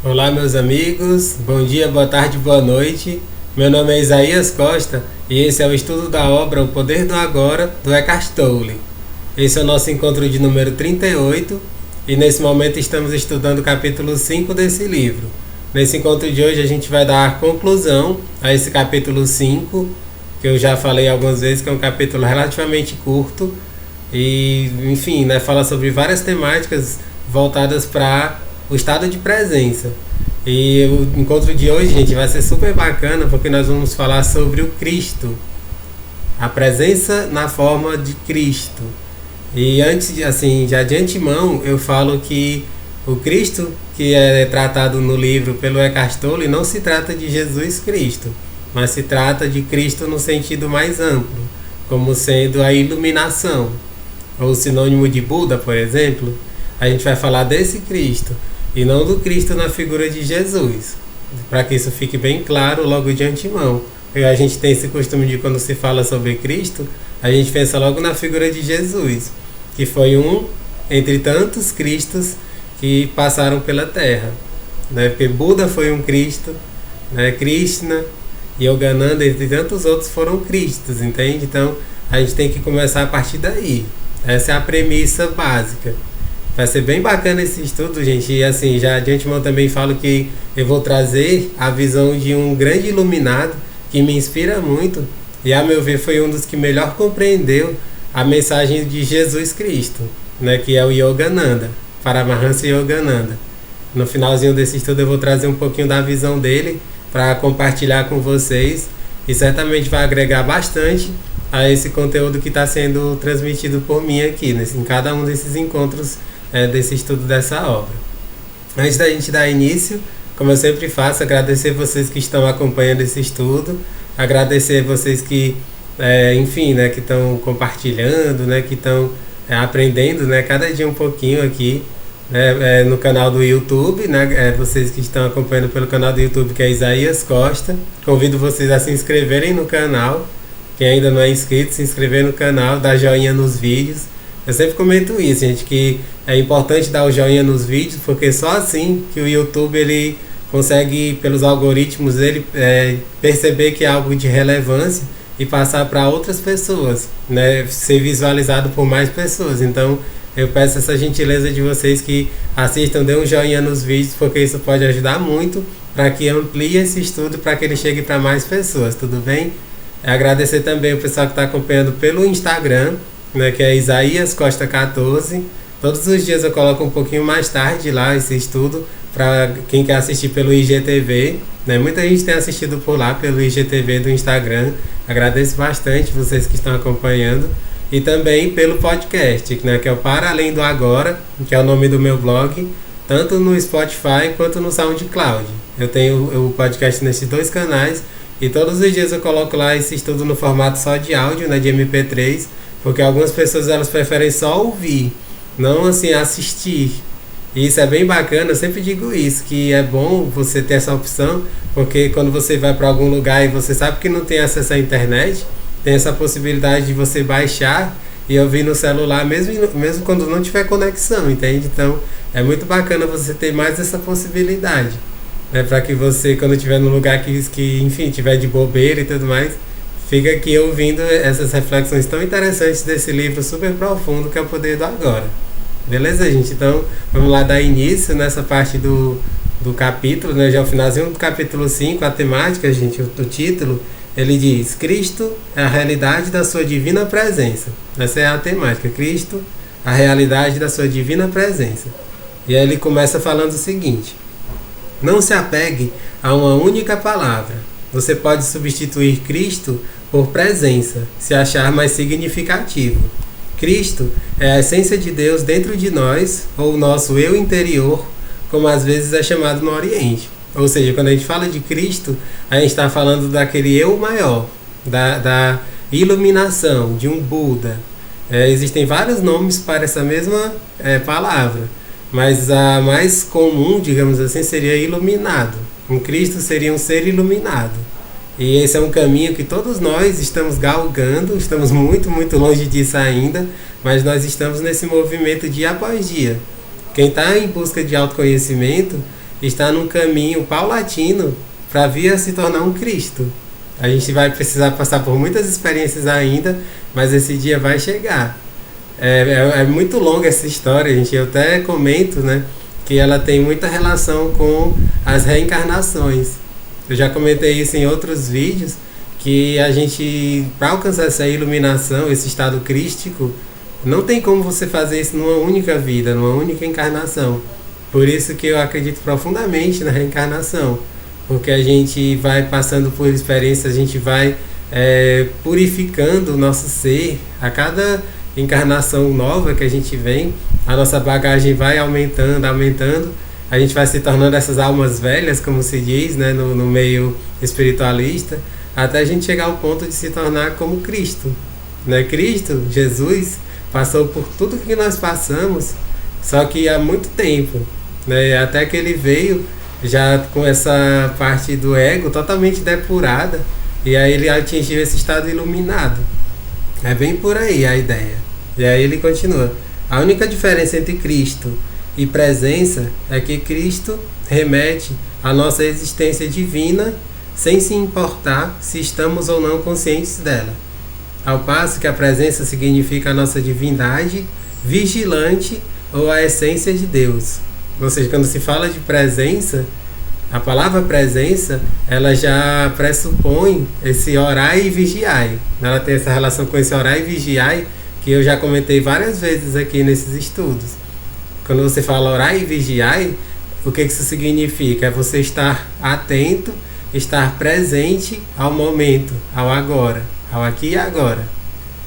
Olá, meus amigos, bom dia, boa tarde, boa noite. Meu nome é Isaías Costa e esse é o estudo da obra O Poder do Agora, do Eckhart Tolle. Esse é o nosso encontro de número 38 e nesse momento estamos estudando o capítulo 5 desse livro. Nesse encontro de hoje a gente vai dar conclusão a esse capítulo 5, que eu já falei algumas vezes que é um capítulo relativamente curto e, enfim, fala sobre várias temáticas voltadas para o estado de presença. E o encontro de hoje, gente, vai ser super bacana porque nós vamos falar sobre o Cristo, a presença na forma de Cristo. E antes, assim, já de antemão, eu falo que o Cristo que é tratado no livro pelo Eckhart Tolle não se trata de Jesus Cristo, mas se trata de Cristo no sentido mais amplo, como sendo a iluminação, ou sinônimo de Buda, por exemplo. A gente vai falar desse Cristo e não do Cristo na figura de Jesus, para que isso fique bem claro logo de antemão. Porque a gente tem esse costume de, quando se fala sobre Cristo, a gente pensa logo na figura de Jesus, que foi um entre tantos Cristos que passaram pela Terra, né? Porque Buda foi um Cristo, né? Krishna, Yogananda, entre tantos outros foram Cristos, entende? Então a gente tem que começar a partir daí. Essa é a premissa básica. Vai ser bem bacana esse estudo, gente. E assim, já de antemão também falo que eu vou trazer a visão de um grande iluminado que me inspira muito e, a meu ver, foi um dos que melhor compreendeu a mensagem de Jesus Cristo, né, que é o Yogananda, Paramahansa Yogananda. No finalzinho desse estudo eu vou trazer um pouquinho da visão dele para compartilhar com vocês e certamente vai agregar bastante a esse conteúdo que está sendo transmitido por mim aqui, em cada um desses encontros desse estudo dessa obra. Antes da gente dar início, como eu sempre faço, agradecer vocês que estão acompanhando esse estudo, agradecer vocês que, enfim, que estão compartilhando, que estão aprendendo, cada dia um pouquinho aqui, no canal do YouTube, vocês que estão acompanhando pelo canal do YouTube, que é Isaías Costa. Convido vocês a se inscreverem no canal. Quem ainda não é inscrito, se inscrever no canal, dar joinha nos vídeos. Eu sempre comento isso, gente, que é importante dar o joinha nos vídeos, porque só assim que o YouTube ele consegue, pelos algoritmos, ele perceber que é algo de relevância e passar para outras pessoas, ser visualizado por mais pessoas. Então eu peço essa gentileza de vocês que assistam, dêem um joinha nos vídeos, porque isso pode ajudar muito para que amplie esse estudo, para que ele chegue para mais pessoas, tudo bem? Agradecer também o pessoal que está acompanhando pelo Instagram, que é Isaías Costa 14. Todos os dias eu coloco um pouquinho mais tarde lá esse estudo para quem quer assistir pelo IGTV. Muita gente tem assistido por lá pelo IGTV do Instagram. Agradeço bastante vocês que estão acompanhando. E também pelo podcast, que é o Para Além do Agora, que é o nome do meu blog, tanto no Spotify quanto no SoundCloud. Eu tenho o podcast nesses dois canais. E todos os dias eu coloco lá esse estudo no formato só de áudio, de MP3, porque algumas pessoas elas preferem só ouvir, não assim assistir. E isso é bem bacana, eu sempre digo isso, que é bom você ter essa opção, porque quando você vai para algum lugar e você sabe que não tem acesso à internet, tem essa possibilidade de você baixar e ouvir no celular, mesmo quando não tiver conexão, entende? Então é muito bacana você ter mais essa possibilidade. Para que você, quando estiver num lugar que enfim, estiver de bobeira e tudo mais, fica aqui ouvindo essas reflexões tão interessantes desse livro super profundo que é O Poder do Agora. Beleza, gente? Então, vamos lá dar início nessa parte do capítulo, já é o finalzinho do capítulo 5, a temática, gente, o título, ele diz: Cristo é a realidade da sua divina presença. Essa é a temática, Cristo, a realidade da sua divina presença. E aí ele começa falando o seguinte: não se apegue a uma única palavra. Você pode substituir Cristo por presença, se achar mais significativo. Cristo é a essência de Deus dentro de nós, ou o nosso eu interior, como às vezes é chamado no Oriente. Ou seja, quando a gente fala de Cristo, a gente está falando daquele eu maior, da iluminação, de um Buda. Existem vários nomes para essa mesma palavra. Mas a mais comum, digamos assim, seria iluminado. Um Cristo seria um ser iluminado. E esse é um caminho que todos nós estamos galgando, estamos muito, muito longe disso ainda, mas nós estamos nesse movimento dia após dia. Quem está em busca de autoconhecimento, está num caminho paulatino para vir a se tornar um Cristo. A gente vai precisar passar por muitas experiências ainda, mas esse dia vai chegar. É muito longa essa história, gente. Eu até comento, né, que ela tem muita relação com as reencarnações. Eu já comentei isso em outros vídeos, que a gente, para alcançar essa iluminação, esse estado crístico, não tem como você fazer isso numa única vida, numa única encarnação. Por isso que eu acredito profundamente na reencarnação, porque a gente vai passando por experiências, a gente vai purificando o nosso ser. A cada encarnação nova que a gente vem, a nossa bagagem vai aumentando, a gente vai se tornando essas almas velhas, como se diz, né, no meio espiritualista, até a gente chegar ao ponto de se tornar como Cristo, né? Cristo, Jesus, passou por tudo que nós passamos, só que há muito tempo, né? Até que ele veio já com essa parte do ego totalmente depurada, e aí ele atingiu esse estado iluminado. É bem por aí a ideia. E aí ele continua: a única diferença entre Cristo e presença é que Cristo remete à nossa existência divina sem se importar se estamos ou não conscientes dela, ao passo que a presença significa a nossa divindade vigilante ou a essência de Deus. Ou seja, quando se fala de presença, a palavra presença, ela já pressupõe esse orai e vigiai. Ela tem essa relação com esse orai e vigiai, que eu já comentei várias vezes aqui nesses estudos. Quando você fala orai e vigiai, o que isso significa? É você estar atento, estar presente ao momento, ao agora, ao aqui e agora.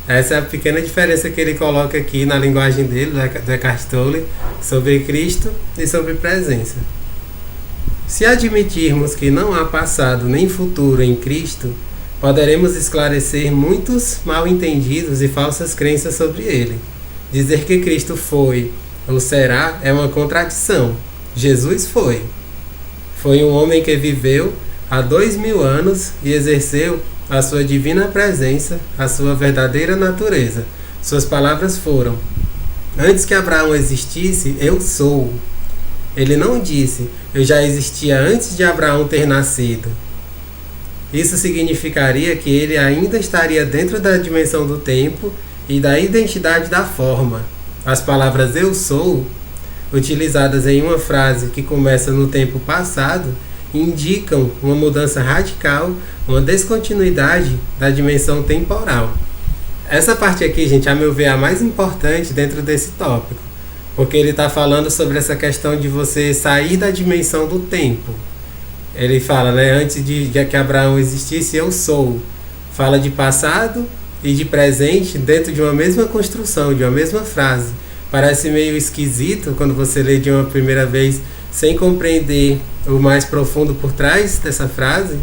Essa é a pequena diferença que ele coloca aqui na linguagem dele, do Eckhart Tolle, sobre Cristo e sobre presença. Se admitirmos que não há passado nem futuro em Cristo, poderemos esclarecer muitos mal-entendidos e falsas crenças sobre ele. Dizer que Cristo foi ou será é uma contradição. Jesus foi. Foi um homem que viveu há 2000 anos e exerceu a sua divina presença, a sua verdadeira natureza. Suas palavras foram: antes que Abraão existisse, eu sou. Ele não disse: eu já existia antes de Abraão ter nascido. Isso significaria que ele ainda estaria dentro da dimensão do tempo e da identidade da forma. As palavras eu sou, utilizadas em uma frase que começa no tempo passado, indicam uma mudança radical, uma descontinuidade da dimensão temporal. Essa parte aqui, gente, a meu ver, é a mais importante dentro desse tópico, porque ele está falando sobre essa questão de você sair da dimensão do tempo. Ele fala, né, antes de que Abraão existisse, eu sou. Fala de passado e de presente dentro de uma mesma construção, de uma mesma frase. Parece meio esquisito quando você lê de uma primeira vez sem compreender o mais profundo por trás dessa frase.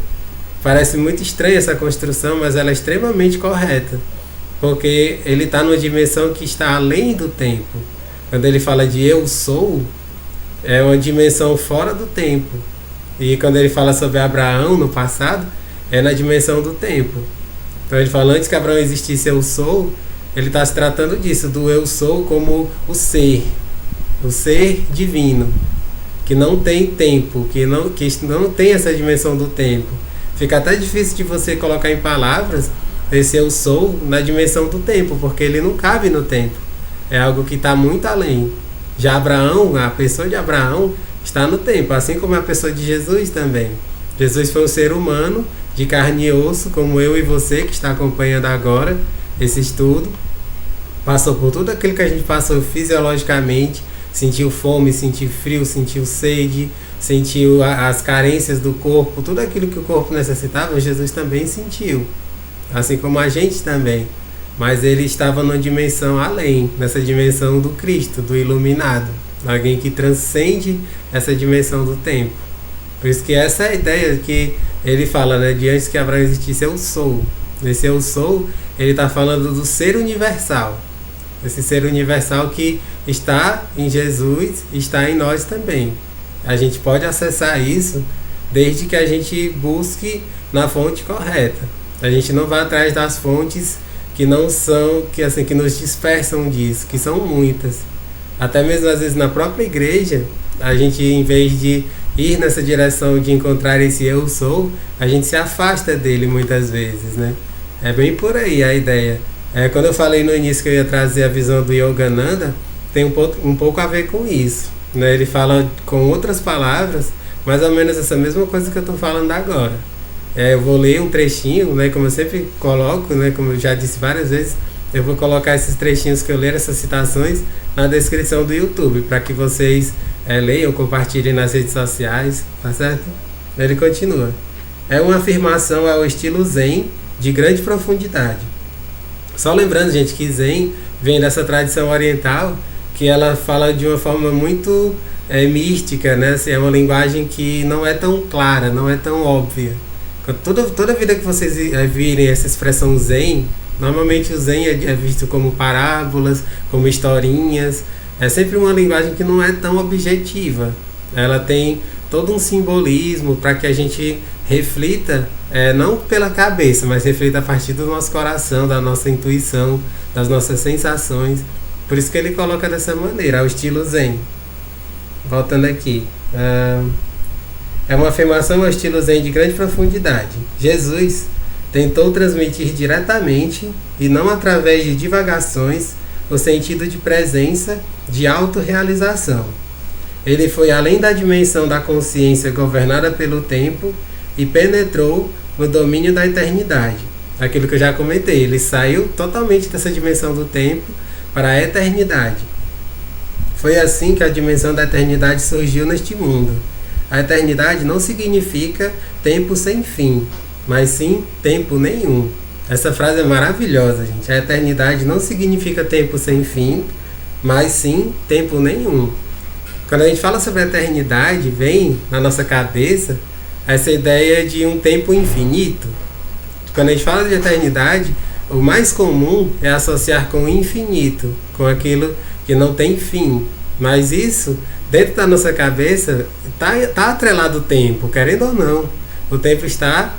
Parece muito estranha essa construção, mas ela é extremamente correta, porque ele está numa dimensão que está além do tempo. Quando ele fala de eu sou, é uma dimensão fora do tempo. E quando ele fala sobre Abraão no passado, é na dimensão do tempo. Então ele fala, antes que Abraão existisse eu sou, ele está se tratando disso, do eu sou como o ser divino, que não tem tempo, que não tem essa dimensão do tempo. Fica até difícil de você colocar em palavras esse eu sou na dimensão do tempo, porque ele não cabe no tempo. É algo que está muito além. Já Abraão, a pessoa de Abraão, está no tempo, assim como a pessoa de Jesus também. Jesus foi um ser humano de carne e osso, como eu e você que está acompanhando agora esse estudo. Passou por tudo aquilo que a gente passou fisiologicamente, sentiu fome, sentiu frio, sentiu sede, sentiu as carências do corpo, tudo aquilo que o corpo necessitava, Jesus também sentiu, assim como a gente também. Mas ele estava numa dimensão além, nessa dimensão do Cristo, do iluminado, alguém que transcende essa dimensão do tempo. Por isso que essa é a ideia que ele fala, né? De antes que Abraão existisse, eu sou. Esse eu sou, ele está falando do ser universal. Esse ser universal que está em Jesus, está em nós também. A gente pode acessar isso desde que a gente busque na fonte correta. A gente não vai atrás das fontes que não são, que nos dispersam disso, que são muitas. Até mesmo às vezes na própria igreja, a gente, em vez de ir nessa direção de encontrar esse eu sou, a gente se afasta dele muitas vezes, né? É bem por aí a ideia. Quando eu falei no início que eu ia trazer a visão do Yogananda, tem um pouco a ver com isso, né? Ele fala com outras palavras, mais ou menos essa mesma coisa que eu estou falando agora. Eu vou ler um trechinho, né? Como eu sempre coloco, né? Como eu já disse várias vezes, eu vou colocar esses trechinhos que eu ler, essas citações, na descrição do YouTube, para que vocês leiam, compartilhem nas redes sociais, tá certo? Ele continua. É uma afirmação ao estilo Zen de grande profundidade. Só lembrando, gente, que Zen vem dessa tradição oriental, que ela fala de uma forma muito mística, né? Assim, é uma linguagem que não é tão clara, não é tão óbvia. Toda vida que vocês virem essa expressão Zen, normalmente o Zen é visto como parábolas, como historinhas. É sempre uma linguagem que não é tão objetiva. Ela tem todo um simbolismo para que a gente reflita, não pela cabeça, mas reflita a partir do nosso coração, da nossa intuição, das nossas sensações. Por isso que ele coloca dessa maneira, ao estilo Zen. Voltando aqui. É uma afirmação ao estilo Zen de grande profundidade. Jesus tentou transmitir diretamente, e não através de divagações, o sentido de presença, de autorrealização. Ele foi além da dimensão da consciência governada pelo tempo e penetrou no domínio da eternidade. Aquilo que eu já comentei, ele saiu totalmente dessa dimensão do tempo para a eternidade. Foi assim que a dimensão da eternidade surgiu neste mundo. A eternidade não significa tempo sem fim, mas sim tempo nenhum. Essa frase é maravilhosa, gente. A eternidade não significa tempo sem fim, mas sim tempo nenhum. Quando a gente fala sobre a eternidade, vem na nossa cabeça essa ideia de um tempo infinito. Quando a gente fala de eternidade, o mais comum é associar com o infinito, com aquilo que não tem fim. Mas isso, dentro da nossa cabeça, tá atrelado ao tempo, querendo ou não. O tempo está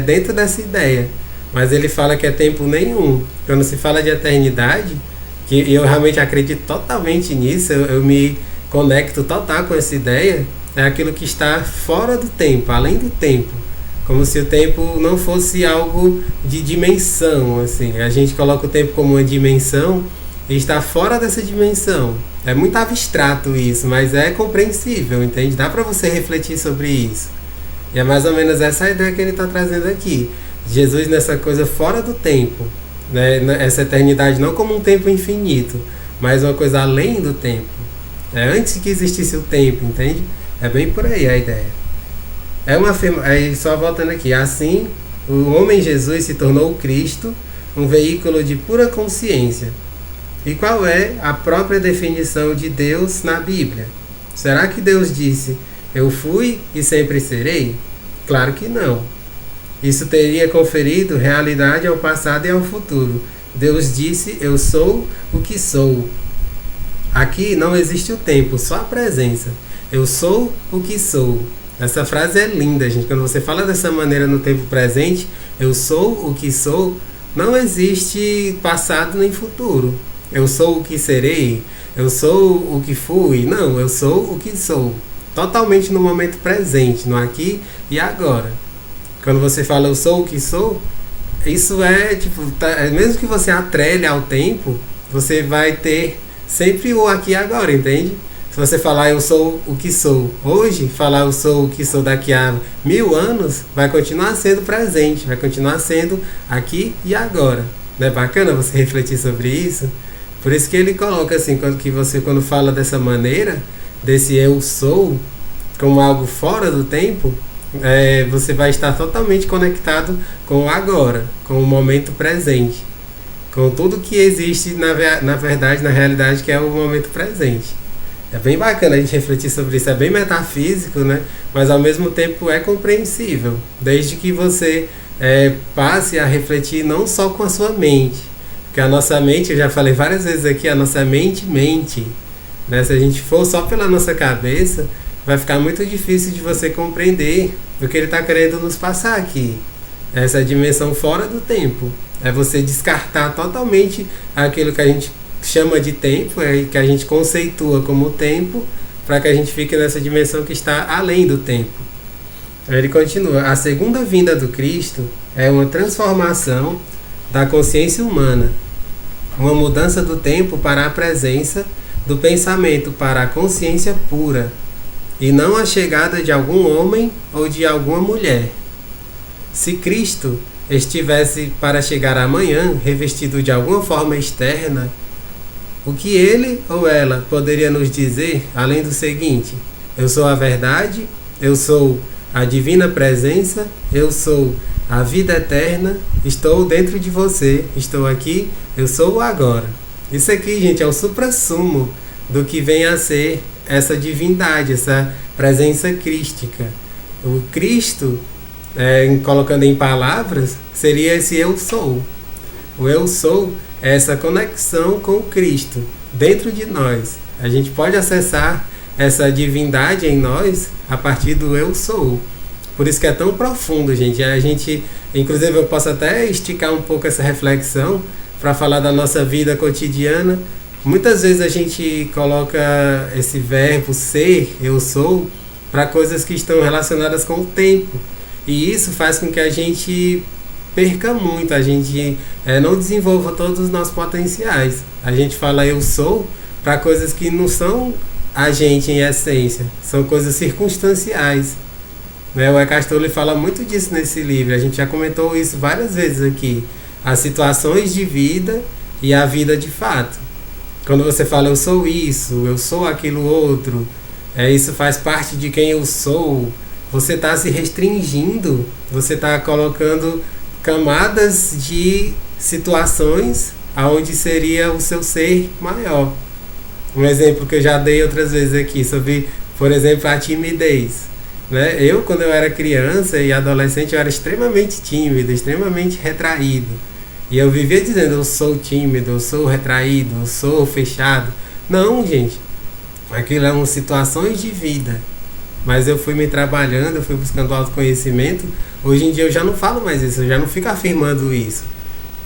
dentro dessa ideia. Mas ele fala que é tempo nenhum. Quando se fala de eternidade, que eu realmente acredito totalmente nisso, eu me conecto total com essa ideia, é aquilo que está fora do tempo, além do tempo. Como se o tempo não fosse algo de dimensão, assim. A gente coloca o tempo como uma dimensão e está fora dessa dimensão. É muito abstrato isso, mas é compreensível, entende? Dá para você refletir sobre isso. E é mais ou menos essa a ideia que ele está trazendo aqui. Jesus nessa coisa fora do tempo, né? Essa eternidade não como um tempo infinito, mas uma coisa além do tempo. Antes que existisse o tempo, entende? É bem por aí a ideia. Aí só voltando aqui, assim, o homem Jesus se tornou o Cristo, um veículo de pura consciência. E qual é a própria definição de Deus na Bíblia? Será que Deus disse, eu fui e sempre serei? Claro que não. Isso teria conferido realidade ao passado e ao futuro. Deus disse, eu sou o que sou. Aqui não existe o tempo, só a presença. Eu sou o que sou. Essa frase é linda, gente. Quando você fala dessa maneira no tempo presente, eu sou o que sou, não existe passado nem futuro. Eu sou o que serei, eu sou o que fui. Não, eu sou o que sou. Totalmente no momento presente, no aqui e agora. Quando você fala eu sou o que sou, isso mesmo que você atrele ao tempo, você vai ter sempre o aqui e agora, entende? Se você falar eu sou o que sou hoje, falar eu sou o que sou daqui a 1000 anos, vai continuar sendo presente, vai continuar sendo aqui e agora. Não é bacana você refletir sobre isso? Por isso que ele coloca assim, quando fala dessa maneira, desse eu sou, como algo fora do tempo, você vai estar totalmente conectado com o agora, com o momento presente, com tudo que existe na verdade, na realidade, que é o momento presente. É bem bacana a gente refletir sobre isso, é bem metafísico, né? Mas ao mesmo tempo é compreensível, desde que você passe a refletir não só com a sua mente, porque a nossa mente, eu já falei várias vezes aqui, a nossa mente mente, né? Se a gente for só pela nossa cabeça, vai ficar muito difícil de você compreender o que ele está querendo nos passar aqui. Essa dimensão fora do tempo. É você descartar totalmente aquilo que a gente chama de tempo, que a gente conceitua como tempo, para que a gente fique nessa dimensão que está além do tempo. Ele continua: a segunda vinda do Cristo é uma transformação da consciência humana, uma mudança do tempo para a presença do pensamento para a consciência pura, e não a chegada de algum homem ou de alguma mulher. Se Cristo estivesse para chegar amanhã revestido de alguma forma externa, o que ele ou ela poderia nos dizer além do seguinte: eu sou a verdade, eu sou a divina presença, eu sou a vida eterna, estou dentro de você, estou aqui, eu sou o agora. Isso aqui, gente, é o suprassumo do que vem a ser essa divindade, essa presença crística. O Cristo, colocando em palavras, seria esse eu sou. O eu sou é essa conexão com o Cristo dentro de nós. A gente pode acessar essa divindade em nós a partir do eu sou. Por isso que é tão profundo, gente. Inclusive, eu posso até esticar um pouco essa reflexão para falar da nossa vida cotidiana. Muitas vezes a gente coloca esse verbo ser, eu sou, para coisas que estão relacionadas com o tempo. E isso faz com que a gente perca muito, a gente não desenvolva todos os nossos potenciais. A gente fala eu sou para coisas que não são a gente em essência, são coisas circunstanciais. O Eckhart Tolle fala muito disso nesse livro, a gente já comentou isso várias vezes aqui. As situações de vida e a vida de fato. Quando você fala eu sou isso, eu sou aquilo outro, isso faz parte de quem eu sou, você está se restringindo, você está colocando camadas de situações aonde seria o seu ser maior. Um exemplo que eu já dei outras vezes aqui sobre, por exemplo, a timidez. Eu, quando eu era criança e adolescente, eu era extremamente tímido, extremamente retraído. E eu vivia dizendo, eu sou tímido, eu sou retraído, eu sou fechado. Não, gente. Aquilo eram situações de vida. Mas eu fui me trabalhando, eu fui buscando autoconhecimento. Hoje em dia eu já não falo mais isso, eu já não fico afirmando isso.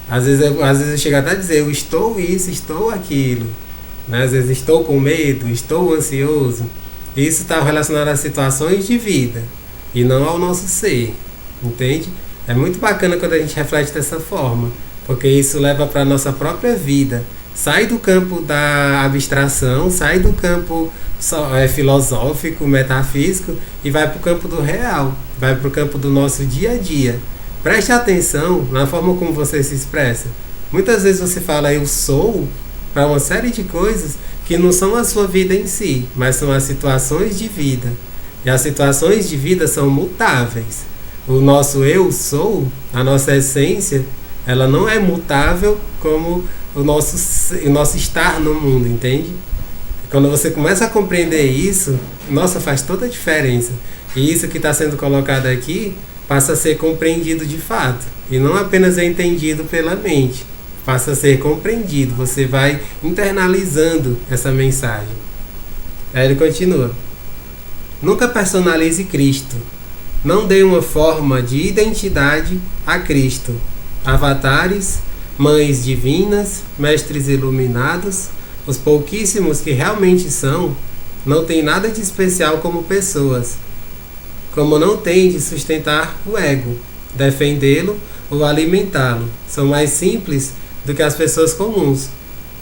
Às vezes eu chego até a dizer, eu estou isso, estou aquilo. Às vezes estou com medo, estou ansioso. Isso está relacionado a situações de vida e não ao nosso ser, entende? É muito bacana quando a gente reflete dessa forma, porque isso leva para a nossa própria vida. Sai do campo da abstração, sai do campo filosófico, metafísico e vai para o campo do real, vai para o campo do nosso dia a dia. Preste atenção na forma como você se expressa. Muitas vezes você fala eu sou para uma série de coisas que não são a sua vida em si, mas são as situações de vida. E as situações de vida são mutáveis. O nosso eu sou, a nossa essência, ela não é mutável como o nosso estar no mundo, entende? Quando você começa a compreender isso, nossa, faz toda a diferença. E isso que está sendo colocado aqui passa a ser compreendido de fato. E não apenas é entendido pela mente. Passa a ser compreendido. Você vai internalizando essa mensagem. Aí ele continua. Nunca personalize Cristo. Não dê uma forma de identidade a Cristo. Avatares, mães divinas, mestres iluminados, os pouquíssimos que realmente são, não têm nada de especial como pessoas. Como não tem de sustentar o ego, defendê-lo ou alimentá-lo. São mais simples do que as pessoas comuns.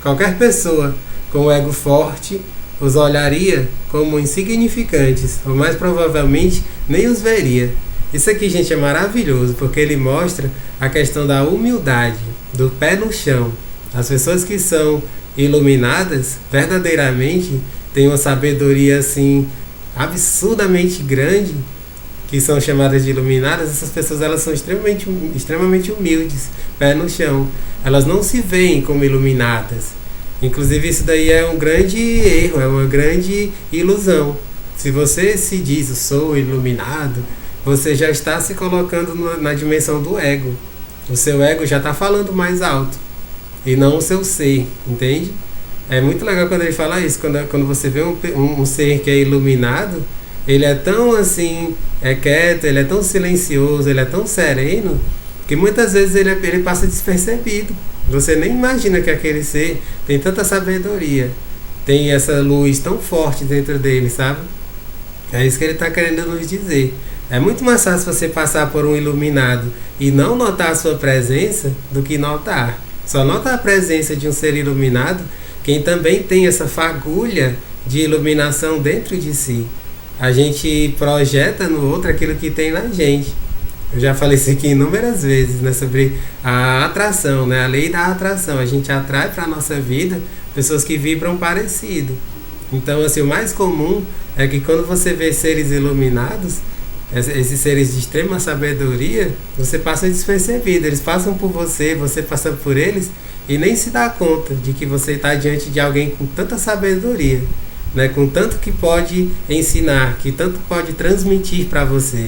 Qualquer pessoa com o ego forte os olharia como insignificantes, ou mais provavelmente nem os veria. Isso aqui, gente, é maravilhoso, porque ele mostra a questão da humildade, do pé no chão. As pessoas que são iluminadas, verdadeiramente, têm uma sabedoria assim absurdamente grande, que são chamadas de iluminadas. Essas pessoas, elas são extremamente humildes, pé no chão. Elas não se veem como iluminadas. Inclusive, isso daí é um grande erro, é uma grande ilusão. Se você se diz, eu sou iluminado, você já está se colocando na dimensão do ego. O seu ego já está falando mais alto, e não o seu ser, entende? É muito legal quando ele fala isso, quando você vê um ser que é iluminado, ele é tão assim, quieto, ele é tão silencioso, ele é tão sereno, que muitas vezes ele passa despercebido. Você nem imagina que aquele ser tem tanta sabedoria. tem essa luz tão forte dentro dele, sabe? É isso que ele está querendo nos dizer. É muito mais fácil você passar por um iluminado e não notar a sua presença do que notar. Só nota a presença de um ser iluminado quem também tem essa fagulha de iluminação dentro de si. A gente projeta no outro aquilo que tem na gente. Eu já falei isso aqui inúmeras vezes, né, sobre a atração, né, a lei da atração. A gente atrai para a nossa vida pessoas que vibram parecido. Então, assim, o mais comum é que quando você vê seres iluminados, esses seres de extrema sabedoria, você passa despercebido. Eles passam por você, você passa por eles e nem se dá conta de que você está diante de alguém com tanta sabedoria, né, com tanto que pode ensinar, que tanto pode transmitir para você.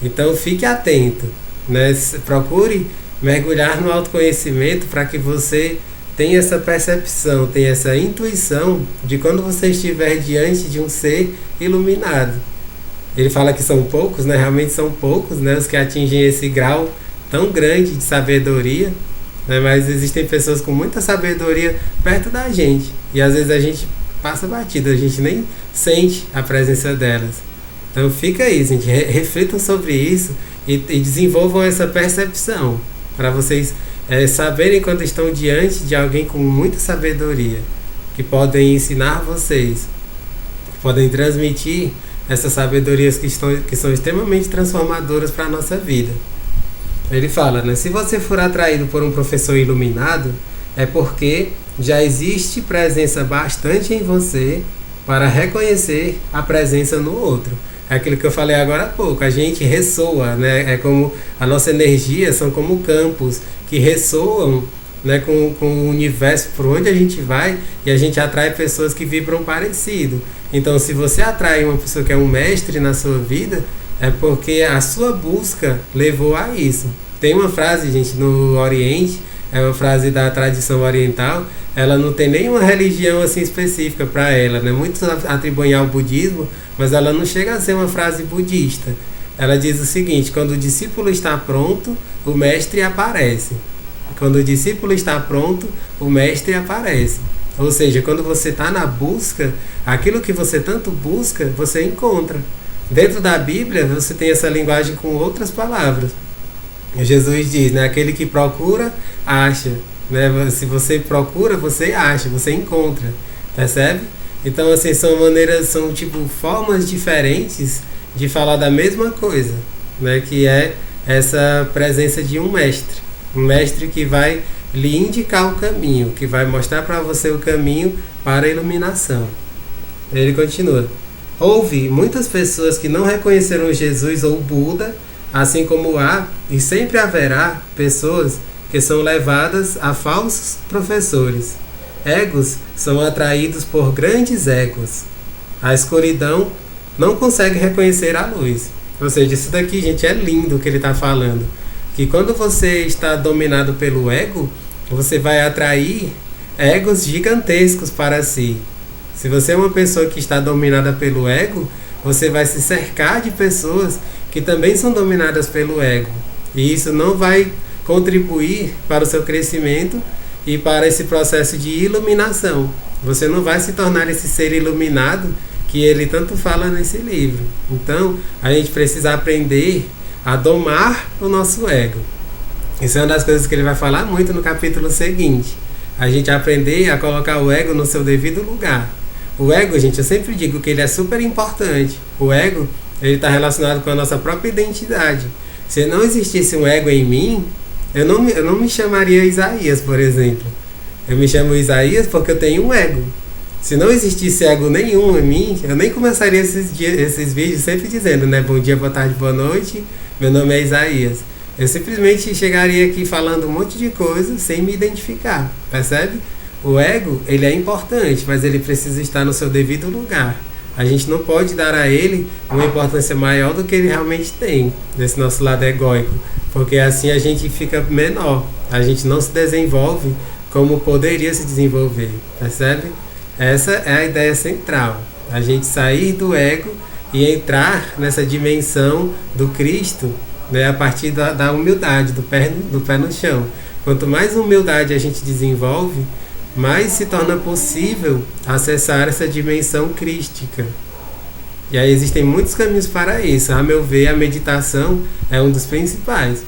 Então fique atento, né? Procure mergulhar no autoconhecimento para que você tenha essa percepção, tenha essa intuição de quando você estiver diante de um ser iluminado. Ele fala que são poucos, né? Realmente são poucos, né, os que atingem esse grau tão grande de sabedoria, né? Mas existem pessoas com muita sabedoria perto da gente e às vezes a gente passa batido, a gente nem sente a presença delas. Então fica aí, gente, reflitam sobre isso e desenvolvam essa percepção para vocês saberem quando estão diante de alguém com muita sabedoria, que podem ensinar vocês, que podem transmitir essas sabedorias que são extremamente transformadoras para a nossa vida. Ele fala, né, se você for atraído por um professor iluminado, é porque já existe presença bastante em você para reconhecer a presença no outro. É aquilo que eu falei agora há pouco, a gente ressoa, né? É como a nossa energia, são como campos que ressoam, né, com o universo por onde a gente vai, e a gente atrai pessoas que vibram parecido. Então, se você atrai uma pessoa que é um mestre na sua vida, é porque a sua busca levou a isso. Tem uma frase, gente, no Oriente, é uma frase da tradição oriental, ela não tem nenhuma religião assim específica para ela, né? Muitos atribuem ao budismo, mas ela não chega a ser uma frase budista. Ela diz o seguinte: quando o discípulo está pronto, o mestre aparece. Quando o discípulo está pronto, o mestre aparece. Ou seja, quando você está na busca, aquilo que você tanto busca, você encontra. Dentro da Bíblia, você tem essa linguagem com outras palavras. Jesus diz, né, aquele que procura, acha. Né? Se você procura, você acha, você encontra. Percebe? Então, assim, são tipo formas diferentes de falar da mesma coisa, né? Que é essa presença de um mestre que vai lhe indicar o caminho, que vai mostrar para você o caminho para a iluminação. Ele continua: houve muitas pessoas que não reconheceram Jesus ou Buda, assim como há e sempre haverá pessoas que são levadas a falsos professores. Egos são atraídos por grandes egos. A escuridão não consegue reconhecer a luz. Ou seja, isso daqui, gente, é lindo o que ele está falando. Que quando você está dominado pelo ego, você vai atrair egos gigantescos para si. Se você é uma pessoa que está dominada pelo ego, você vai se cercar de pessoas que também são dominadas pelo ego. E isso não vai contribuir para o seu crescimento e para esse processo de iluminação. Você não vai se tornar esse ser iluminado que ele tanto fala nesse livro. Então, a gente precisa aprender a domar o nosso ego. Isso é uma das coisas que ele vai falar muito no capítulo seguinte. A gente aprender a colocar o ego no seu devido lugar. O ego, gente, eu sempre digo que ele é super importante. O ego, ele está relacionado com a nossa própria identidade. Se não existisse um ego em mim, eu não me chamaria Isaías, por exemplo. Eu me chamo Isaías porque eu tenho um ego. Se não existisse ego nenhum em mim, eu nem começaria esses vídeos sempre dizendo, né? Bom dia, boa tarde, boa noite, meu nome é Isaías. Eu simplesmente chegaria aqui falando um monte de coisa sem me identificar, percebe? O ego, ele é importante, mas ele precisa estar no seu devido lugar. A gente não pode dar a ele uma importância maior do que ele realmente tem, desse nosso lado egóico, porque assim a gente fica menor, a gente não se desenvolve como poderia se desenvolver, percebe? Essa é a ideia central, a gente sair do ego e entrar nessa dimensão do Cristo, né, a partir da humildade, do pé no chão. Quanto mais humildade a gente desenvolve, mais se torna possível acessar essa dimensão crística. E aí existem muitos caminhos para isso. A meu ver, a meditação é um dos principais.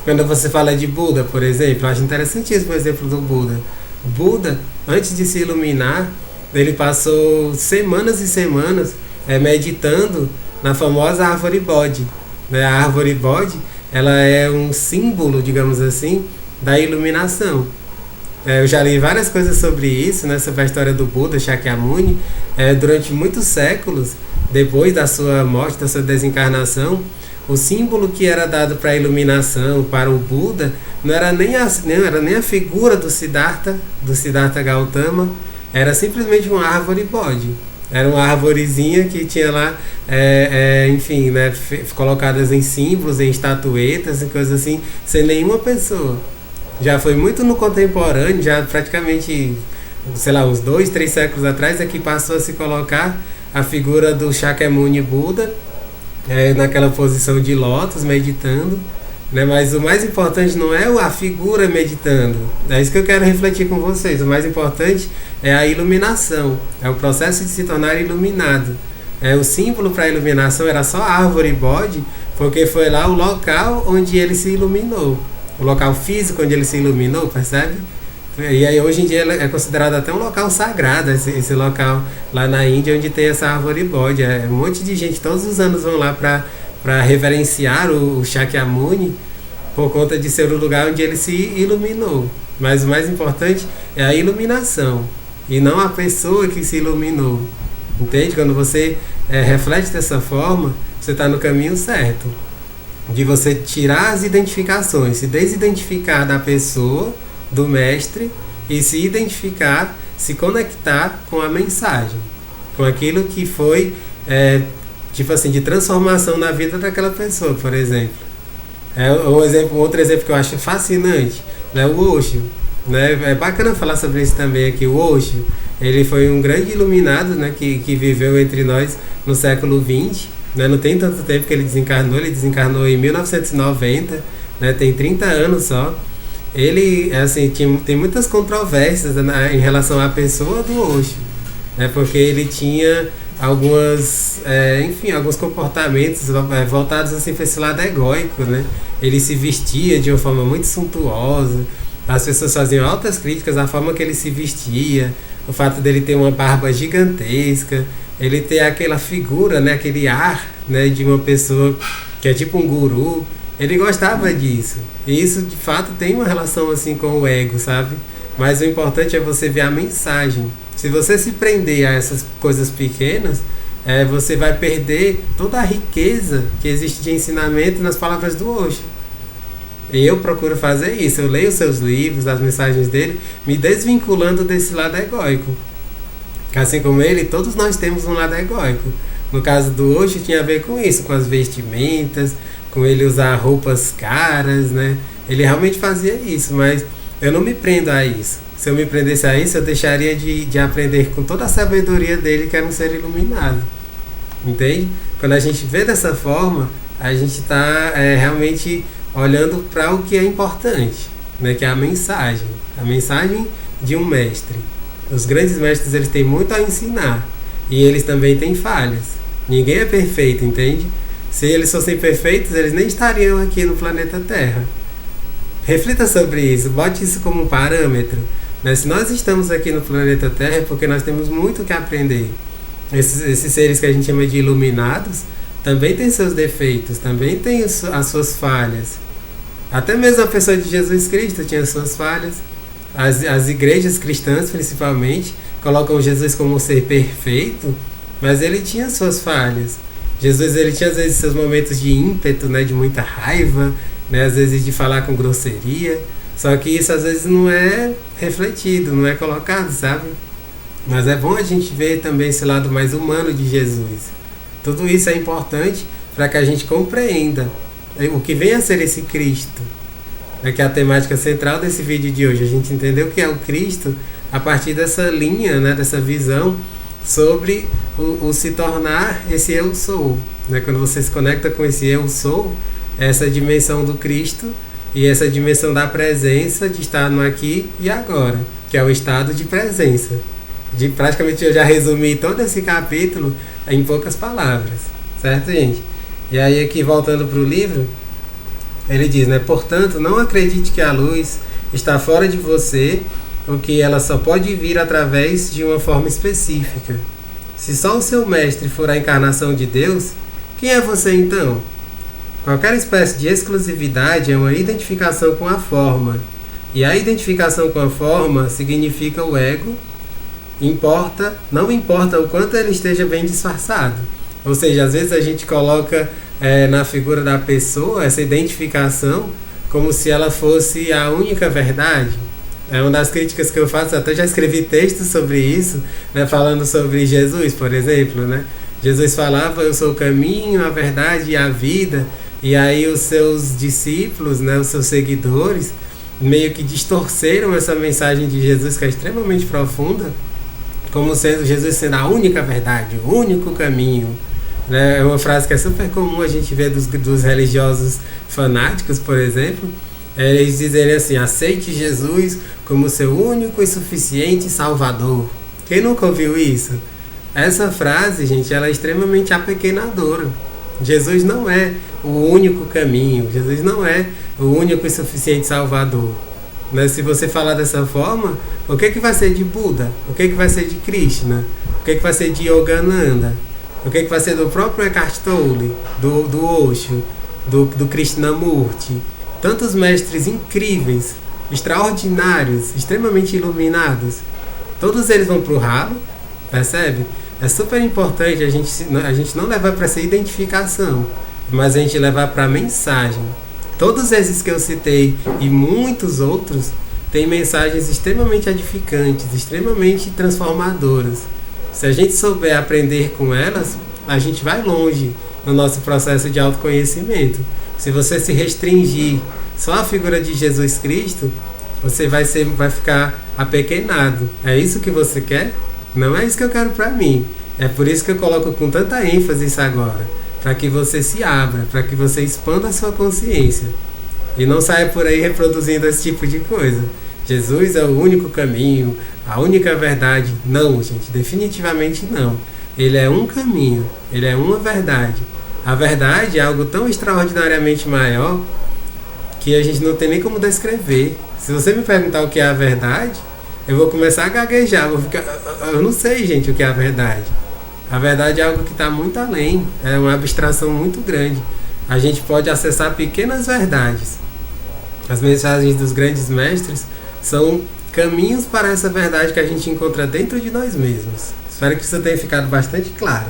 Quando você fala de Buda, por exemplo, eu acho interessantíssimo o exemplo do Buda. O Buda, antes de se iluminar, ele passou semanas e semanas meditando na famosa árvore Bodhi. A árvore Bodhi, ela é um símbolo, digamos assim, da iluminação. Eu já li várias coisas sobre isso, sobre a história do Buda, Shakyamuni. Durante muitos séculos, depois da sua morte, da sua desencarnação, o símbolo que era dado para a iluminação, para o Buda, não era nem a figura do Siddhartha Gautama, era simplesmente uma árvore Bodhi. Era uma arvorezinha que tinha lá, colocadas em símbolos, em estatuetas e coisas assim, sem nenhuma pessoa. Já foi muito no contemporâneo, já praticamente, uns 2, 3 séculos atrás, é que passou a se colocar a figura do Shakyamuni Buda, naquela posição de lótus, meditando, mas o mais importante não é a figura meditando, é isso que eu quero refletir com vocês. O mais importante é a iluminação, é o processo de se tornar iluminado. O símbolo para a iluminação era só a árvore Bodhi, porque foi lá o local onde ele se iluminou, o local físico onde ele se iluminou, percebe? E aí hoje em dia é considerado até um local sagrado, esse local lá na Índia onde tem essa árvore Bodhi. Um monte de gente todos os anos vão lá para reverenciar o Shakyamuni, por conta de ser o lugar onde ele se iluminou. Mas o mais importante é a iluminação, e não a pessoa que se iluminou. Entende? Quando você reflete dessa forma, você está no caminho certo, de você tirar as identificações, se desidentificar da pessoa, do mestre, e se identificar, se conectar com a mensagem, com aquilo que foi de transformação na vida daquela pessoa, por exemplo. Outro exemplo que eu acho fascinante, o Osho. É bacana falar sobre isso também aqui. O Osho, ele foi um grande iluminado, que viveu entre nós no século XX. Não tem tanto tempo que ele desencarnou em 1990, tem 30 anos só. Ele tem muitas controvérsias em relação à pessoa do Osho, porque ele tinha alguns comportamentos voltados para esse lado egóico. Ele se vestia de uma forma muito suntuosa, as pessoas faziam altas críticas à forma que ele se vestia, o fato dele ter uma barba gigantesca, ele ter aquela figura, aquele ar, de uma pessoa que é tipo um guru. Ele gostava disso, e isso de fato tem uma relação assim com o ego, sabe? Mas o importante é você ver a mensagem. Se você se prender a essas coisas pequenas, você vai perder toda a riqueza que existe de ensinamento nas palavras do Osho. E eu procuro fazer isso, eu leio seus livros, as mensagens dele, me desvinculando desse lado egóico. Assim como ele, todos nós temos um lado egóico. No caso do Osho tinha a ver com isso, com as vestimentas, com ele usar roupas caras, Ele realmente fazia isso, mas eu não me prendo a isso. Se eu me prendesse a isso, eu deixaria de aprender com toda a sabedoria dele, que era um ser iluminado. Entende? Quando a gente vê dessa forma, a gente está realmente olhando para o que é importante, que é a mensagem de um mestre. Os grandes mestres, eles têm muito a ensinar, e eles também têm falhas. Ninguém é perfeito, entende? Se eles fossem perfeitos, eles nem estariam aqui no planeta Terra. Reflita sobre isso, bote isso como um parâmetro. Se nós estamos aqui no planeta Terra é porque nós temos muito que aprender. Esses seres que a gente chama de iluminados também têm seus defeitos, também têm as suas falhas. Até mesmo a pessoa de Jesus Cristo tinha suas falhas. As igrejas cristãs, principalmente, colocam Jesus como um ser perfeito, mas ele tinha suas falhas. Jesus, ele tinha às vezes seus momentos de ímpeto, de muita raiva, às vezes de falar com grosseria. Só que isso às vezes não é refletido, não é colocado, sabe? Mas é bom a gente ver também esse lado mais humano de Jesus. Tudo isso é importante para que a gente compreenda o que vem a ser esse Cristo. Que é a temática central desse vídeo de hoje. A gente entendeu o que é o Cristo a partir dessa linha, dessa visão sobre o se tornar esse eu sou. Quando você se conecta com esse eu sou, essa dimensão do Cristo, e essa dimensão da presença, de estar no aqui e agora, que é o estado de presença. Praticamente eu já resumi todo esse capítulo em poucas palavras, certo, gente? E aí aqui voltando para o livro, ele diz, né? Portanto, não acredite que a luz está fora de você, ou que ela só pode vir através de uma forma específica. Se só o seu mestre for a encarnação de Deus, quem é você então? Qualquer espécie de exclusividade é uma identificação com a forma. E a identificação com a forma significa o ego. Não importa o quanto ele esteja bem disfarçado. Ou seja, às vezes a gente coloca na figura da pessoa essa identificação como se ela fosse a única verdade. É uma das críticas que eu faço, até já escrevi textos sobre isso, né, falando sobre Jesus, por exemplo, né? Jesus falava, eu sou o caminho, a verdade e a vida, e aí os seus discípulos, né, os seus seguidores, meio que distorceram essa mensagem de Jesus, que é extremamente profunda, como sendo Jesus sendo a única verdade, o único caminho. É uma frase que é super comum a gente ver dos religiosos fanáticos, por exemplo, eles dizerem assim, aceite Jesus como seu único e suficiente salvador. Quem nunca ouviu isso? Essa frase, gente, ela é extremamente apequenadora. Jesus não é o único caminho, Jesus não é o único e suficiente salvador. Mas se você falar dessa forma, o que vai ser de Buda? O que vai ser de Krishna? O que vai ser de Yogananda? O que vai ser do próprio Eckhart Tolle, do Osho, do Krishnamurti? Tantos mestres incríveis, extraordinários, extremamente iluminados. Todos eles vão para o ralo, percebe? É super importante a gente não levar para essa identificação, mas a gente levar para a mensagem. Todos esses que eu citei e muitos outros têm mensagens extremamente edificantes, extremamente transformadoras. Se a gente souber aprender com elas, a gente vai longe no nosso processo de autoconhecimento. Se você se restringir só à figura de Jesus Cristo, você vai ficar apequenado. É isso que você quer? Não é isso que eu quero para mim. É por isso que eu coloco com tanta ênfase isso agora. Para que você se abra, para que você expanda a sua consciência. E não saia por aí reproduzindo esse tipo de coisa. Jesus é o único caminho, a única verdade. Não, gente, definitivamente não. Ele é um caminho, ele é uma verdade. A verdade é algo tão extraordinariamente maior que a gente não tem nem como descrever. Se você me perguntar o que é a verdade, eu vou começar a gaguejar. Eu não sei, gente, o que é a verdade. A verdade é algo que está muito além, é uma abstração muito grande. A gente pode acessar pequenas verdades. As mensagens dos grandes mestres são caminhos para essa verdade que a gente encontra dentro de nós mesmos. Espero que isso tenha ficado bastante claro.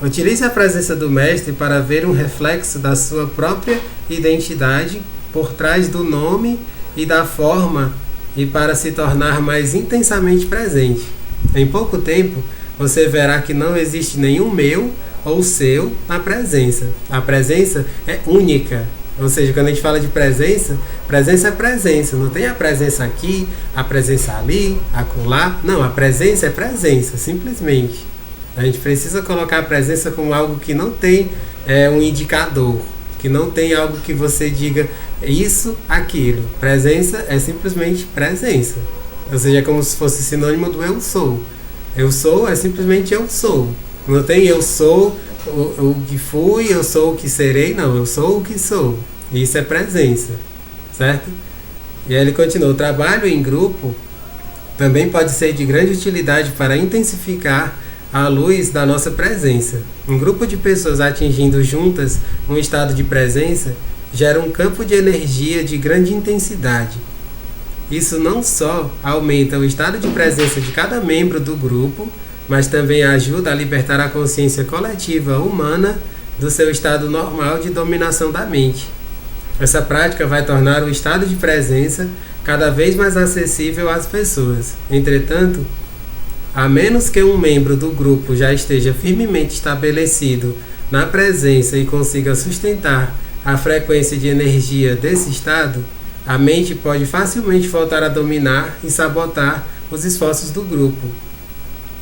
Utilize a presença do mestre para ver um reflexo da sua própria identidade por trás do nome e da forma e para se tornar mais intensamente presente. Em pouco tempo, você verá que não existe nenhum meu ou seu na presença. A presença é única. Ou seja, quando a gente fala de presença é presença. Não tem a presença aqui, a presença ali, acolá. Não, a presença é presença, simplesmente. A gente precisa colocar a presença como algo que não tem um indicador, que não tem algo que você diga isso, aquilo. Presença é simplesmente presença. Ou seja, é como se fosse sinônimo do eu sou. Eu sou é simplesmente eu sou. Não tem eu sou o que fui, eu sou o que serei. Não, eu sou o que sou. Isso é presença. Certo? E aí ele continua. O trabalho em grupo também pode ser de grande utilidade para intensificar a luz da nossa presença. Um grupo de pessoas atingindo juntas um estado de presença gera um campo de energia de grande intensidade. Isso não só aumenta o estado de presença de cada membro do grupo, mas também ajuda a libertar a consciência coletiva humana do seu estado normal de dominação da mente. Essa prática vai tornar o estado de presença cada vez mais acessível às pessoas. Entretanto, a menos que um membro do grupo já esteja firmemente estabelecido na presença e consiga sustentar a frequência de energia desse estado, a mente pode facilmente voltar a dominar e sabotar os esforços do grupo.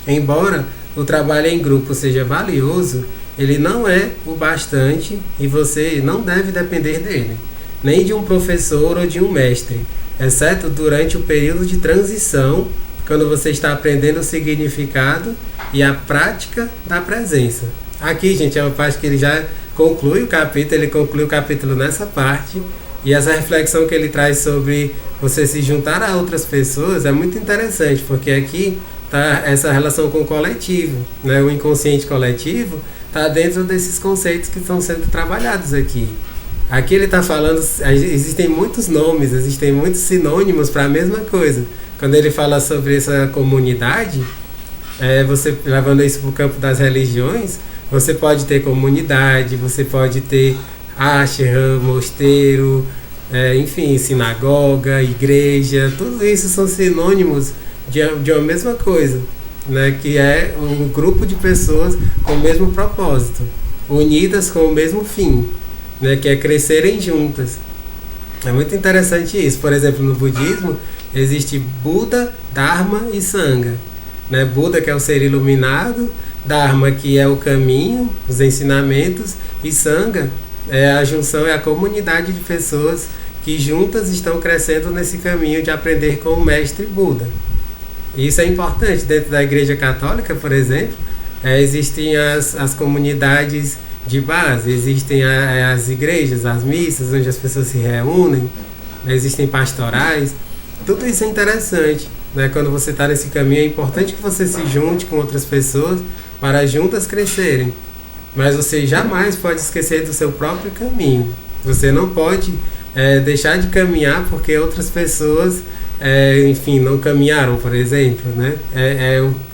Embora o trabalho em grupo seja valioso, ele não é o bastante e você não deve depender dele. nem de um professor ou de um mestre, exceto durante o período de transição, quando você está aprendendo o significado e a prática da presença. Aqui, gente, é uma parte que ele já conclui o capítulo, ele conclui o capítulo nessa parte, e essa reflexão que ele traz sobre você se juntar a outras pessoas é muito interessante, porque aqui está essa relação com o coletivo, né? O inconsciente coletivo está dentro desses conceitos que estão sendo trabalhados aqui. Aqui ele está falando, existem muitos nomes, existem muitos sinônimos para a mesma coisa. Quando ele fala sobre essa comunidade, você levando isso para o campo das religiões, você pode ter comunidade, você pode ter ashram, mosteiro, enfim, sinagoga, igreja, tudo isso são sinônimos de uma mesma coisa, né? Que é um grupo de pessoas com o mesmo propósito, unidas com o mesmo fim, né? Que é crescerem juntas. É muito interessante isso. Por exemplo, no budismo existe Buda, Dharma e Sangha, né? Buda, que é o ser iluminado, Dharma, que é o caminho, os ensinamentos, e Sangha é a junção, é a comunidade de pessoas que juntas estão crescendo nesse caminho de aprender com o mestre Buda. E isso é importante. Dentro da Igreja Católica, por exemplo, existem as comunidades de base, existem as igrejas, as missas, onde as pessoas se reúnem, existem pastorais. Tudo isso é interessante, né? Quando você está nesse caminho, é importante que você se junte com outras pessoas para juntas crescerem. Mas você jamais pode esquecer do seu próprio caminho. Você não pode deixar de caminhar porque outras pessoas, enfim, não caminharam, por exemplo, né?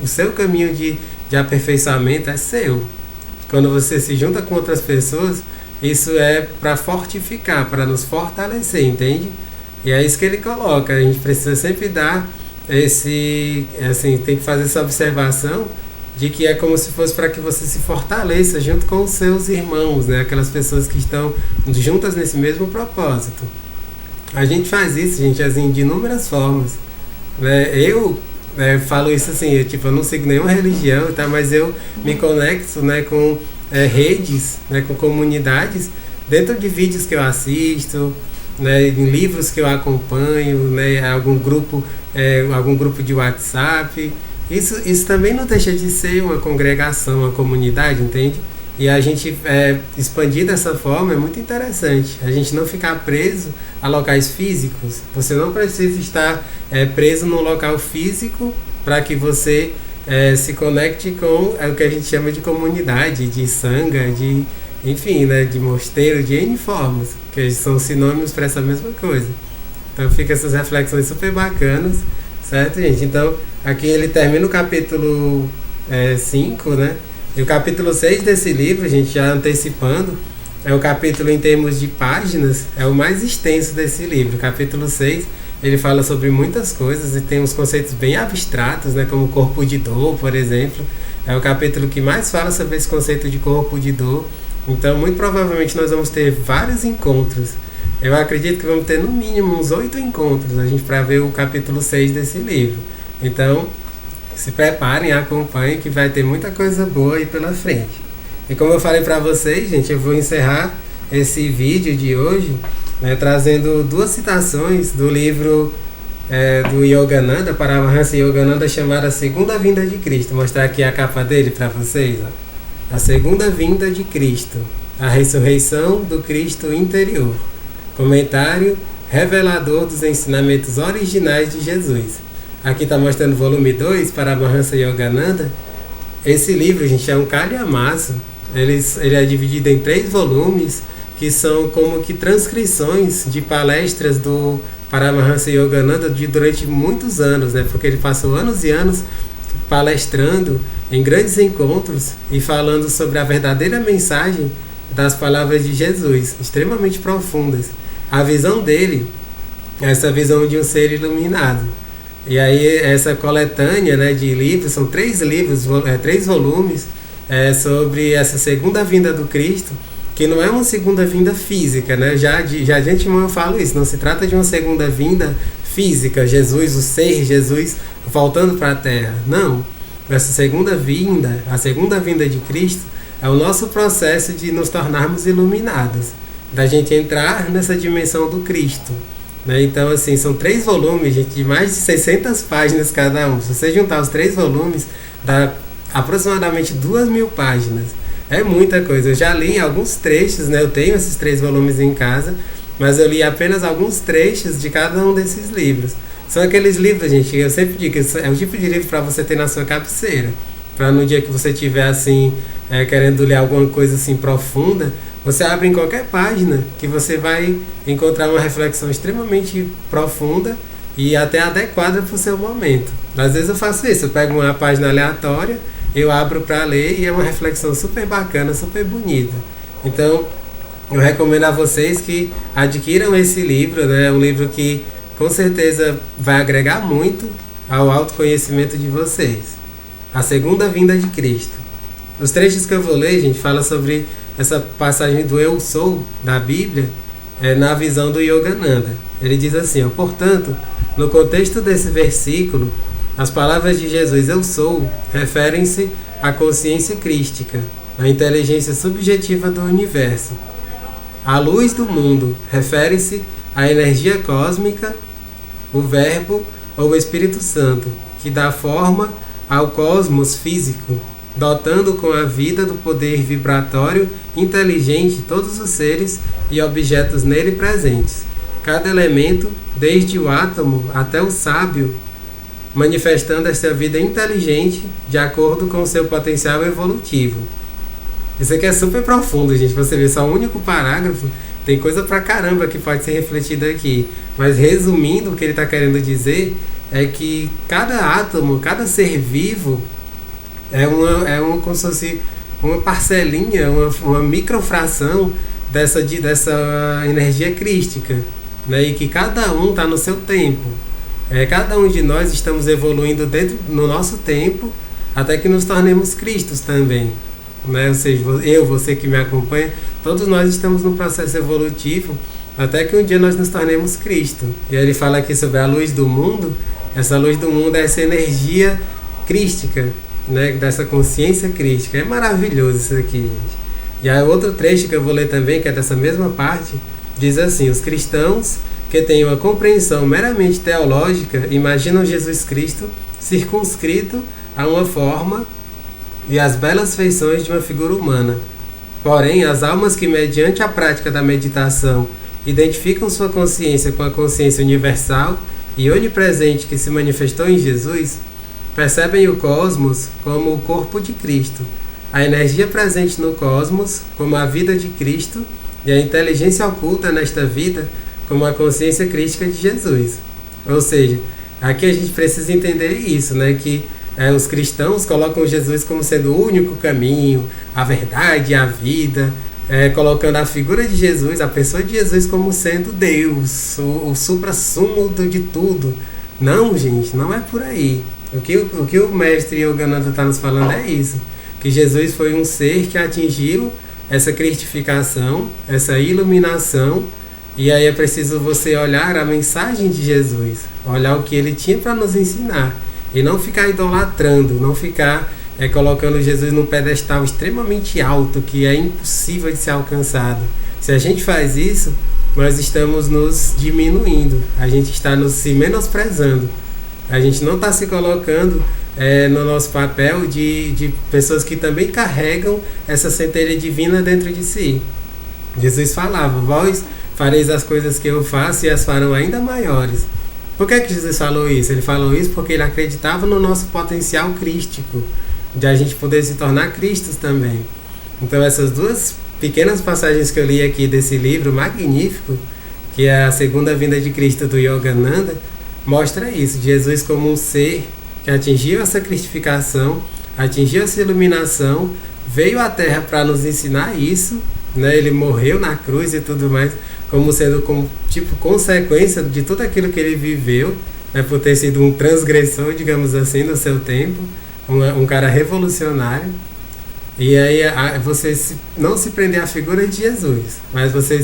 O seu caminho de aperfeiçoamento é seu. Quando você se junta com outras pessoas, isso é para fortificar, para nos fortalecer, entende? E é isso que ele coloca. A gente precisa sempre dar tem que fazer essa observação de que é como se fosse para que você se fortaleça junto com os seus irmãos, né? Aquelas pessoas que estão juntas nesse mesmo propósito. A gente faz isso, gente, assim, de inúmeras formas, né? Eu falo isso assim, eu não sigo nenhuma religião, tá? Mas eu me conecto, né, com redes, né, com comunidades, dentro de vídeos que eu assisto, né, em livros que eu acompanho, né, algum grupo de WhatsApp. Isso também não deixa de ser uma congregação, uma comunidade, entende? E a gente expandir dessa forma é muito interessante. A gente não ficar preso a locais físicos. Você não precisa estar preso num local físico para que você se conecte com o que a gente chama de comunidade, de sangha, enfim, né, de mosteiro, de N formas, que são sinônimos para essa mesma coisa. Então fica essas reflexões super bacanas, certo, gente? Então aqui ele termina o capítulo 5, né? E o capítulo 6 desse livro, a gente já antecipando, é o capítulo em termos de páginas, é o mais extenso desse livro. O capítulo 6, ele fala sobre muitas coisas e tem uns conceitos bem abstratos, né, como corpo de dor, por exemplo. É o capítulo que mais fala sobre esse conceito de corpo de dor. Então, muito provavelmente nós vamos ter vários encontros. Eu acredito que vamos ter no mínimo uns 8 encontros para ver o capítulo 6 desse livro. Então, se preparem, acompanhem, que vai ter muita coisa boa aí pela frente. E como eu falei para vocês, gente, eu vou encerrar esse vídeo de hoje, né, trazendo 2 citações do livro do Yogananda, Paramahansa Yogananda, chamada A Segunda Vinda de Cristo. Vou mostrar aqui a capa dele para vocês. Ó. A Segunda Vinda de Cristo, a ressurreição do Cristo interior. Comentário revelador dos ensinamentos originais de Jesus. Aqui está mostrando o volume 2, Paramahansa Yogananda. Esse livro, gente, é um calhamaço. Ele é dividido em 3 volumes, que são como que transcrições de palestras do Paramahansa Yogananda durante muitos anos, né? Porque ele passou anos e anos palestrando em grandes encontros e falando sobre a verdadeira mensagem das palavras de Jesus, extremamente profundas. A visão dele é essa visão de um ser iluminado. E aí essa coletânea, né, de livros, são 3 livros, 3 volumes sobre essa segunda vinda do Cristo, que não é uma segunda vinda física, né? Já de antemão eu falo isso, não se trata de uma segunda vinda física, Jesus, o ser Jesus voltando para a Terra. Não, essa segunda vinda, a segunda vinda de Cristo, é o nosso processo de nos tornarmos iluminados. da gente entrar nessa dimensão do Cristo. Né? Então, assim, são 3 volumes, gente, de mais de 600 páginas cada um. Se você juntar os 3 volumes, dá aproximadamente 2.000 páginas. É muita coisa. Eu já li alguns trechos, né? Eu tenho esses 3 volumes em casa, mas eu li apenas alguns trechos de cada um desses livros. São aqueles livros, gente, que eu sempre digo, é o tipo de livro para você ter na sua cabeceira. Para no dia que você estiver, assim, querendo ler alguma coisa, assim, profunda, você abre em qualquer página que você vai encontrar uma reflexão extremamente profunda e até adequada para o seu momento. Às vezes eu faço isso, eu pego uma página aleatória, eu abro para ler e é uma reflexão super bacana, super bonita. Então, eu recomendo a vocês que adquiram esse livro, né? É um livro que com certeza vai agregar muito ao autoconhecimento de vocês. A Segunda Vinda de Cristo. Os trechos que eu vou ler, gente, fala sobre essa passagem do Eu Sou da Bíblia, na visão do Yogananda. Ele diz assim, ó, portanto, no contexto desse versículo, as palavras de Jesus Eu Sou referem-se à consciência crística, à inteligência subjetiva do universo. A luz do mundo refere-se à energia cósmica, o Verbo ou o Espírito Santo, que dá forma ao cosmos físico, dotando com a vida do poder vibratório inteligente todos os seres e objetos nele presentes. Cada elemento, desde o átomo até o sábio, manifestando essa vida inteligente de acordo com o seu potencial evolutivo. Isso aqui é super profundo, gente. Você vê só um único parágrafo, tem coisa pra caramba que pode ser refletida aqui. Mas resumindo, o que ele está querendo dizer é que cada átomo, cada ser vivo é como se fosse uma parcelinha, uma microfração dessa energia crística, né? E que cada um está no seu tempo. Cada um de nós estamos evoluindo dentro no nosso tempo até que nos tornemos Cristos também, né? Ou seja, você que me acompanha, todos nós estamos no processo evolutivo até que um dia nós nos tornemos Cristo. E aí ele fala aqui sobre a luz do mundo. Essa luz do mundo é essa energia crística, né? Dessa consciência crística. É maravilhoso isso aqui, gente. E aí outro trecho que eu vou ler também, que é dessa mesma parte, diz assim: os cristãos que têm uma compreensão meramente teológica imaginam Jesus Cristo circunscrito a uma forma e às belas feições de uma figura humana. Porém, as almas que, mediante a prática da meditação, identificam sua consciência com a consciência universal e onipresente que se manifestou em Jesus, percebem o cosmos como o corpo de Cristo, a energia presente no cosmos como a vida de Cristo e a inteligência oculta nesta vida como a consciência crística de Jesus. Ou seja, aqui a gente precisa entender isso, né? Que os cristãos colocam Jesus como sendo o único caminho, a verdade, a vida, colocando a figura de Jesus, a pessoa de Jesus como sendo Deus, o supra-sumo de tudo. Não, gente, não é por aí. O que o mestre Yogananda está nos falando é isso, que Jesus foi um ser que atingiu essa cristificação, essa iluminação, e aí é preciso você olhar a mensagem de Jesus, olhar o que ele tinha para nos ensinar, e não ficar idolatrando, não ficar colocando Jesus num pedestal extremamente alto, que é impossível de ser alcançado. Se a gente faz isso, nós estamos nos diminuindo, a gente está se menosprezando, a gente não está se colocando no nosso papel de pessoas que também carregam essa centelha divina dentro de si. Jesus falava: vós fareis as coisas que eu faço e as farão ainda maiores. Por que Jesus falou isso? Ele falou isso porque ele acreditava no nosso potencial crístico, de a gente poder se tornar Cristos também. Então essas duas pequenas passagens que eu li aqui desse livro magnífico, que é a Segunda Vinda de Cristo do Yogananda, mostra isso, Jesus como um ser que atingiu essa cristificação, atingiu essa iluminação, veio à Terra para nos ensinar isso, né? Ele morreu na cruz e tudo mais, como sendo consequência de tudo aquilo que ele viveu, né? Por ter sido um transgressor, digamos assim, no seu tempo, um cara revolucionário. E aí você não se prender à figura de Jesus, mas você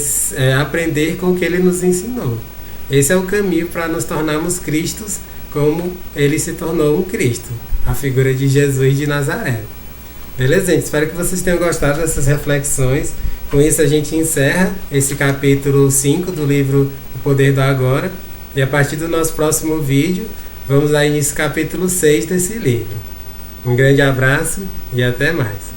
aprender com o que ele nos ensinou. Esse é o caminho para nos tornarmos Cristos, como ele se tornou um Cristo, a figura de Jesus de Nazaré. Beleza, gente? Espero que vocês tenham gostado dessas reflexões, Com isso a gente encerra esse capítulo 5 do livro O Poder do Agora. E a partir do nosso próximo vídeo, vamos dar início ao capítulo 6 desse livro. Um grande abraço e até mais.